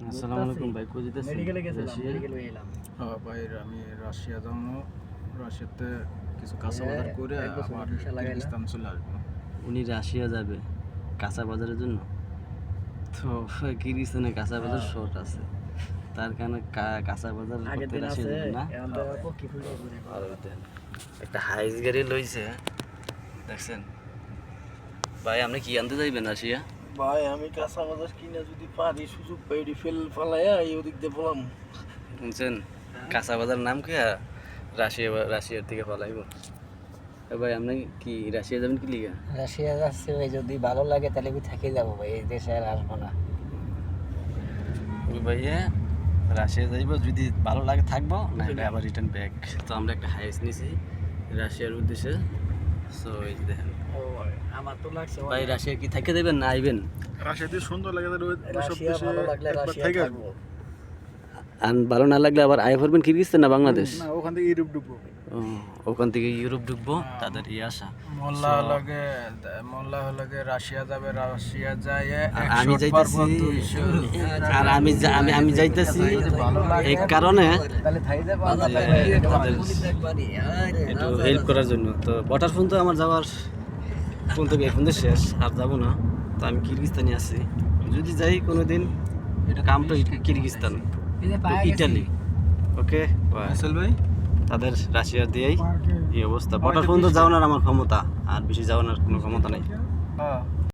আসসালামু আলাইকুম ভাই, কই যেতেছেন? মেডিকেলে গেছিলাম, রাশিয়া? মেডিকেল এলাম। হ্যাঁ ভাই, আমি রাশিয়া যাবো। রাশিয়াতে কিছু কাঁচা বাজার করে এক বছর আবার ভিসা লাগাইলা? কিরগিজস্তান চলে আসবো। উনি রাশিয়া যাবে কাঁচা বাজারের জন্য। তো কিরগিজস্তানে কাঁচা বাজার শর্ট আছে, তার কারণে কাঁচা বাজার আগের করতে দিন রাশিয়া আছে, যাবে না। এখন তো পক্ষী ফুলে ঘুরে। আর ওইটা একটা হাইস গাড়ি লইছে, দেখছেন ভাই? আপনি কি আনতে যাইবেন রাশিয়া? ভাই আমি কাঁচা বাজার কিনে যদি পারি সুযোগ পাই ফালাইয়া এই ওদিক দিয়ে বললাম। শুনছেন? কাঁচা বাজার নাম কি? রাশিয়ার থেকে ফলাইব। ভাই আপনি কি রাশিয়া যাবেন কি লিগা? রাশিয়া যাচ্ছে ভাই, যদি ভালো লাগে তাহলে আমি থেকে যাবো ভাই, এই দেশে আর আসবো না। ওই ভাইয়া রাশিয়া যাইব, যদি ভালো লাগে থাকবো, না হলে আবার রিটার্ন ব্যাক। তো আমরা একটা হাইস নিছি রাশিয়ার উদ্দেশ্যে। সো এই যে দেখেন আমার তো লাগছে ভাই, রাশিয়া কি থেকে দেবেন না আইবেন? রাশিয়াতে সুন্দর লাগে, তাহলে ওই সব রাশিয়া দেশে ভালো লাগলে একবার রাশিয়া থেকে থাকবো। আর ভালো না লাগলে আবার আয় করবেন কিরগিজস্তান না বাংলাদেশ? না, ওখান থেকে ইউরোপ ঢুকবো। ওখান থেকে ইউরোপ ঢুকবো, তাদের আশা। মোল্লা হলগে রাশিয়া যাবে, রাশিয়া যায় আর আমি যাইতেছি, আর আমি যাইতেছি এই কারণে তাহলে থাই যাবো একটু হেল্প করার জন্য। তো ওয়াটার ফোন তো আমার যাওয়ার ফোন থেকে এখন তো শেষ, আর যাবো না। তো আমি কিরগিজস্তানে আছি, যদি যাই কোনো দিন কাম তো কিরগিজস্তান, ইটালি। ওকে আসল ভাই, তাদের রাশিয়া দিয়েই এই অবস্থা। ওয়াটার ফোন তো যাওয়ানোর আমার ক্ষমতা, আর বেশি যাওয়ানোর কোনো ক্ষমতা নেই। হ্যাঁ